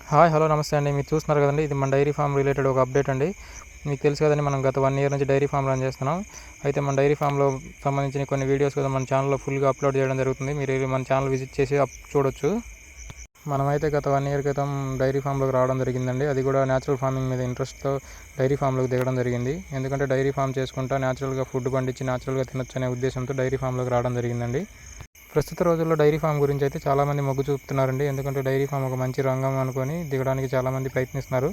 Hi hello నమస్తే అండి. మీరు చూస్తున్నారు కదండి, ఇది మన డైరీ ఫామ్ రిలేటెడ్ ఒక అప్డేట్ అండి. మీకు తెలుసు కదండి, మనం గత 1 ఇయర్ నుంచి డైరీ ఫామ్ రన్ చేస్తున్నాం. అయితే మన డైరీ ఫామ్లో సంబంధించిన కొన్ని వీడియోస్ కూడా మన ఛానల్లో ఫుల్గా అప్లోడ్ చేయడం జరుగుతుంది. మీరు మన ఛానల్ విజిట్ చేసి చూడొచ్చు. మనమైతే గత 1 ఇయర్ క్రితం డైరీ ఫామ్లోకి రావడం జరిగిందండి. అది కూడా న్యాచురల్ ఫార్మింగ్ మీద ఇంట్రెస్ట్తో డైరీ ఫామ్లోకి దిగడం జరిగింది. ఎందుకంటే డైరీ ఫామ్ చేసుకుంటా న్యాచురల్గా ఫుడ్ పండించి న్యాచురల్గా తినొచ్చు అనే ఉద్దేశంతో డైరీ ఫామ్లోకి రావడం జరిగిందండి. ప్రస్తుత రోజుల్లో డైరీ ఫామ్ గురించి అయితే చాలామంది మొగ్గు చూపుతున్నారండి. ఎందుకంటే డైరీ ఫామ్ ఒక మంచి రంగం అనుకొని దిగడానికి చాలామంది ప్రయత్నిస్తున్నారు.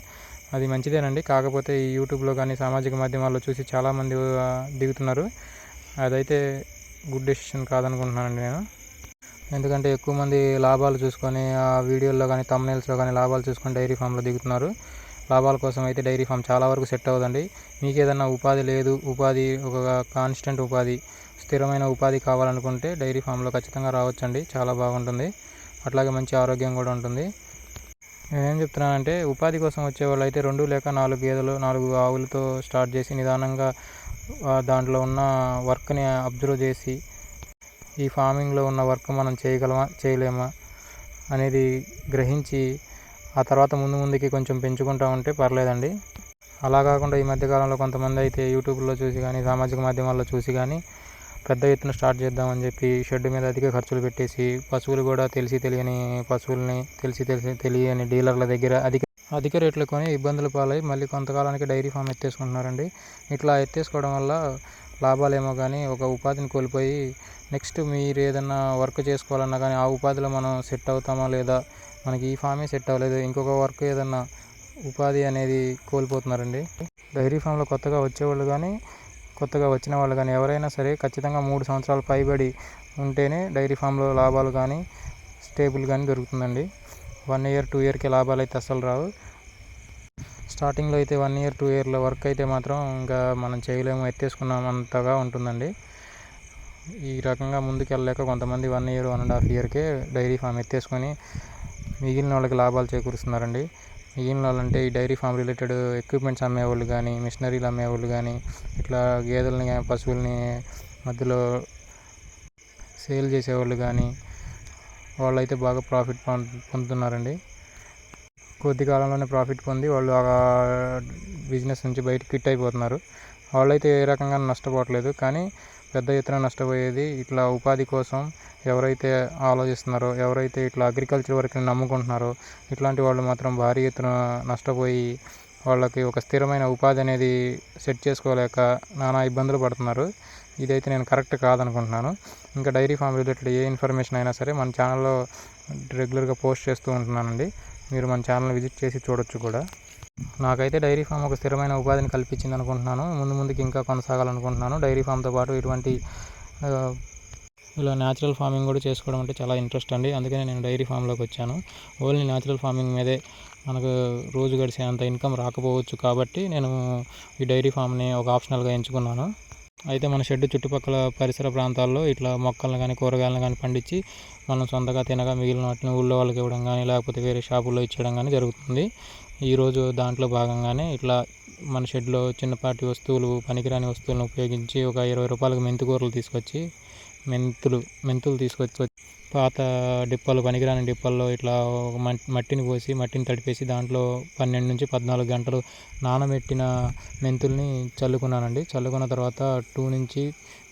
అది మంచిదేనండి. కాకపోతే ఈ యూట్యూబ్లో కానీ సామాజిక మాధ్యమాల్లో చూసి చాలామంది దిగుతున్నారు. అదైతే గుడ్ డెసిషన్ కాదనుకుంటున్నానండి నేను. ఎందుకంటే ఎక్కువ మంది లాభాలు చూసుకొని ఆ వీడియోల్లో కానీ థంబ్నెయిల్స్లో కానీ లాభాలు చూసుకొని డైరీ ఫామ్లో దిగుతున్నారు. లాభాల కోసం అయితే డైరీ ఫామ్ చాలా వరకు సెట్ అవ్వదండి. మీకు ఏదన్నా ఉపాధి లేదు, ఒక కాన్స్టెంట్ ఉపాధి, స్థిరమైన ఉపాధి కావాలనుకుంటే డైరీ ఫామ్లో ఖచ్చితంగా రావచ్చండి. చాలా బాగుంటుంది. అట్లాగే మంచి ఆరోగ్యం కూడా ఉంటుంది. నేనేం చెప్తున్నానంటే, ఉపాధి కోసం వచ్చేవాళ్ళు అయితే 2 లేక 4 గేదెలు 4 ఆవులతో స్టార్ట్ చేసి నిదానంగా దాంట్లో ఉన్న వర్క్ని అబ్జర్వ్ చేసి ఈ ఫార్మింగ్లో ఉన్న వర్క్ మనం చేయగలమా చేయలేమా అనేది గ్రహించి ఆ తర్వాత ముందుకి కొంచెం పెంచుకుంటూ ఉంటే పర్లేదండి. అలా కాకుండా ఈ మధ్యకాలంలో కొంతమంది అయితే యూట్యూబ్లో చూసి కానీ సామాజిక మాధ్యమాల్లో చూసి కానీ పెద్ద ఎత్తున స్టార్ట్ చేద్దామని చెప్పి షెడ్ మీద అధిక ఖర్చులు పెట్టేసి పశువులు కూడా తెలియని పశువుల్ని తెలియని డీలర్ల దగ్గర అధిక రేట్లు కొని ఇబ్బందులు పాలై మళ్ళీ కొంతకాలానికి డైరీ ఫామ్ ఎత్తేసుకుంటున్నారండి. ఇట్లా ఎత్తేసుకోవడం వల్ల లాభాలేమో కానీ ఒక ఉపాధిని కోల్పోయి నెక్స్ట్ మీరు ఏదన్నా వర్క్ చేసుకోవాలన్నా కానీ ఆ ఉపాధిలో మనం సెట్ అవుతామా లేదా, మనకి ఈ ఫామే సెట్ అవ్వలేదు ఇంకొక వర్క్ ఏదన్నా ఉపాధి అనేది కోల్పోతున్నారండి. డైరీ ఫామ్లో కొత్తగా వచ్చేవాళ్ళు కానీ కొత్తగా వచ్చిన వాళ్ళు కానీ ఎవరైనా సరే ఖచ్చితంగా 3 సంవత్సరాలు పైబడి ఉంటేనే డైరీ ఫామ్లో లాభాలు కానీ స్టేబుల్ కానీ దొరుకుతుందండి. 1 ఇయర్ 2 ఇయర్కి లాభాలు అయితే అస్సలు రావు. స్టార్టింగ్లో అయితే 1 ఇయర్ 2 ఇయర్ల వర్క్ అయితే మాత్రం ఇంకా మనం చేయలేము, ఎత్తేసుకున్నామంతగా ఉంటుందండి. ఈ రకంగా ముందుకెళ్ళలేక కొంతమంది 1 ఇయర్ 1.5 ఇయర్కే డైరీ ఫామ్ ఎత్తేసుకొని మిగిలిన వాళ్ళకి లాభాలు చేకూరుస్తున్నారండి. మిగిలిన వాళ్ళంటే ఈ డైరీ ఫామ్ రిలేటెడ్ ఎక్విప్మెంట్స్ అమ్మేవాళ్ళు కానీ మిషనరీలు అమ్మేవాళ్ళు కానీ ఇట్లా గేదెలని పశువుల్ని మధ్యలో సేల్ చేసేవాళ్ళు కానీ వాళ్ళైతే బాగా ప్రాఫిట్ పొందుతున్నారండి. కొద్ది కాలంలోనే ప్రాఫిట్ పొంది వాళ్ళు ఆ బిజినెస్ నుంచి బయటకు క్విట్ అయిపోతున్నారు. వాళ్ళైతే ఏ రకంగా నష్టపోవట్లేదు. కానీ పెద్ద ఎత్తున నష్టపోయేది ఇట్లా ఉపాధి కోసం ఎవరైతే ఆలోచిస్తున్నారో, ఎవరైతే ఇట్లా అగ్రికల్చర్ వర్క్ని నమ్ముకుంటున్నారో ఇట్లాంటి వాళ్ళు మాత్రం భారీ ఎత్తున నష్టపోయి వాళ్ళకి ఒక స్థిరమైన ఉపాధి అనేది సెట్ చేసుకోలేక నానా ఇబ్బందులు పడుతున్నారు. ఇదైతే నేను కరెక్ట్ కాదనుకుంటున్నాను. ఇంకా డైరీ ఫామ్ రిలేటెడ్ ఏ ఇన్ఫర్మేషన్ అయినా సరే మన ఛానల్లో రెగ్యులర్గా పోస్ట్ చేస్తూ ఉంటున్నానండి. మీరు మన ఛానల్ విజిట్ చేసి చూడొచ్చు కూడా. నాకైతే డైరీ ఫామ్ ఒక స్థిరమైన ఉపాధిని కల్పించింది అనుకుంటున్నాను. ముందుకి ఇంకా కొనసాగాలనుకుంటున్నాను. డైరీ ఫామ్తో పాటు ఇటువంటి ఇలా న్యాచురల్ ఫార్మింగ్ కూడా చేసుకోవడం అంటే చాలా ఇంట్రెస్ట్ అండి. అందుకనే నేను డైరీ ఫామ్లోకి వచ్చాను. ఓన్లీ న్యాచురల్ ఫార్మింగ్ మీదే మనకు రోజు గడిచేంత ఇన్కమ్ రాకపోవచ్చు కాబట్టి నేను ఈ డైరీ ఫామ్ని ఒక ఆప్షనల్గా ఎంచుకున్నాను. అయితే మన షెడ్ చుట్టుపక్కల పరిసర ప్రాంతాల్లో ఇట్లా మొక్కలను కానీ కూరగాయలను కానీ పండించి మనం సొంతగా తినగా మిగిలిన వాటిని ఊళ్ళో వాళ్ళకి ఇవ్వడం కానీ లేకపోతే వేరే షాపుల్లో ఇచ్చేయడం కానీ జరుగుతుంది. ఈరోజు దాంట్లో భాగంగానే ఇట్లా మన షెడ్లో చిన్నపాటి వస్తువులు, పనికిరాని వస్తువులను ఉపయోగించి ఒక 20 రూపాయలకు మెంతులు తీసుకొచ్చి పాత డిప్పలు, పనికిరాని డిప్పల్లో ఇట్లా మట్టిని తడిపేసి దాంట్లో 12 నుంచి 14 గంటలు నానబెట్టిన మెంతుల్ని చల్లుకున్నానండి. చల్లుకున్న తర్వాత 2 నుంచి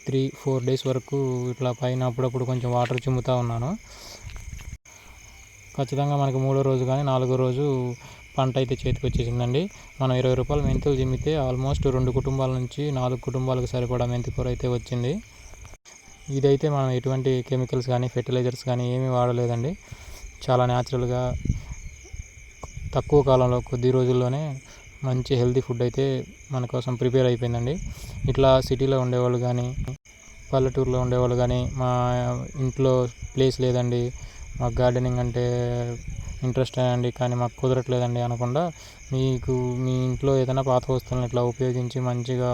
3-4 డేస్ వరకు ఇట్లా పైన అప్పుడప్పుడు కొంచెం వాటర్ చిమ్ముతూ ఉన్నాను. ఖచ్చితంగా మనకి 3వ రోజు కానీ 4వ రోజు పంట అయితే చేతికి వచ్చేసిందండి. మనం 20 రూపాయలు మెంతులు చిమ్మితే ఆల్మోస్ట్ 2 కుటుంబాల నుంచి 4 కుటుంబాలకు సరిపడా మెంతికూర అయితే వచ్చింది. ఇదైతే మనం ఎటువంటి కెమికల్స్ కానీ ఫెర్టిలైజర్స్ కానీ ఏమీ వాడలేదండి. చాలా న్యాచురల్గా తక్కువ కాలంలో కొద్ది రోజుల్లోనే మంచి హెల్తీ ఫుడ్ అయితే మన కోసం ప్రిపేర్ అయిపోయిందండి. ఇట్లా సిటీలో ఉండేవాళ్ళు కానీ పల్లెటూరులో ఉండేవాళ్ళు కానీ మా ఇంట్లో ప్లేస్ లేదండి, మాకు గార్డెనింగ్ అంటే ఇంట్రెస్ట్ అండి కానీ మాకు కుదరట్లేదండి అనకుండా మీకు మీ ఇంట్లో ఏదైనా పాత వస్తువులను ఇట్లా ఉపయోగించి మంచిగా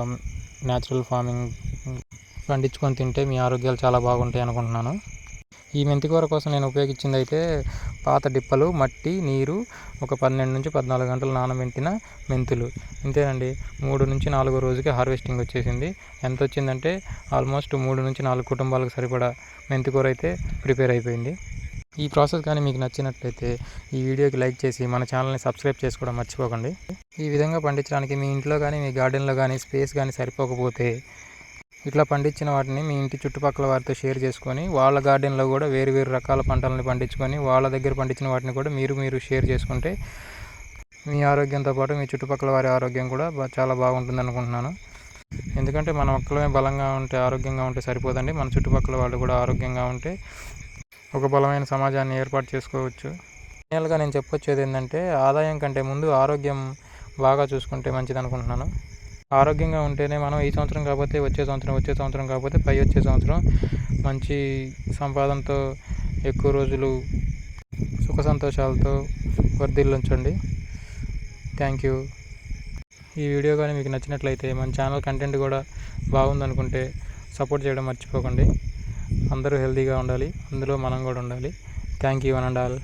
న్యాచురల్ ఫార్మింగ్ పండించుకొని తింటే మీ ఆరోగ్యాలు చాలా బాగుంటాయి అనుకుంటున్నాను. ఈ మెంతికూర కోసం నేను ఉపయోగించింది అయితే పాత డిప్పలు, మట్టి, నీరు, ఒక 12 నుంచి 14 గంటలు నానబెట్టిన మెంతులు. ఇంతేనండి. 3 నుంచి 4 రోజుకి హార్వెస్టింగ్ వచ్చేసింది. ఎంత వచ్చిందంటే ఆల్మోస్ట్ 3 నుంచి 4 కుటుంబాలకు సరిపడా మెంతికూర అయితే ప్రిపేర్ అయిపోయింది. ఈ ప్రాసెస్ కానీ మీకు నచ్చినట్లయితే ఈ వీడియోకి లైక్ చేసి మన ఛానల్ని సబ్స్క్రైబ్ చేసుకోవడం మర్చిపోకండి. ఈ విధంగా పండించడానికి మీ ఇంట్లో కానీ మీ గార్డెన్లో కానీ స్పేస్ కానీ సరిపోకపోతే ఇట్లా పండించిన వాటిని మీ ఇంటి చుట్టుపక్కల వారితో షేర్ చేసుకొని వాళ్ళ గార్డెన్లో కూడా వేరు వేరు రకాల పంటలను పండించుకొని వాళ్ళ దగ్గర పండించిన వాటిని కూడా మీరు షేర్ చేసుకుంటే మీ ఆరోగ్యంతో పాటు మీ చుట్టుపక్కల వారి ఆరోగ్యం కూడా చాలా బాగుంటుంది అనుకుంటున్నాను. ఎందుకంటే మనం ఒక్కలమే బలంగా ఉంటే ఆరోగ్యంగా ఉంటే సరిపోదండి, మన చుట్టుపక్కల వాళ్ళు కూడా ఆరోగ్యంగా ఉంటే ఒక బలమైన సమాజాన్ని ఏర్పాటు చేసుకోవచ్చు. ఫైనల్గా నేను చెప్పొచ్చేది ఏంటంటే ఆదాయం కంటే ముందు ఆరోగ్యం బాగా చూసుకుంటే మంచిది అనుకుంటున్నాను. ఆరోగ్యంగా ఉంటేనే మనం ఈ సంవత్సరం కాకపోతే వచ్చే సంవత్సరం కాకపోతే వచ్చే సంవత్సరం మంచి సంపాదనతో ఎక్కువ రోజులు సుఖ సంతోషాలతో వర్ధిల్లుంచండి. Thank you. ఈ వీడియో కానీ మీకు నచ్చినట్లయితే మన ఛానల్ కంటెంట్ కూడా బాగుందనుకుంటే సపోర్ట్ చేయడం మర్చిపోకండి. అందరూ హెల్తీగా ఉండాలి, అందులో మనం కూడా ఉండాలి. Thank you one and all.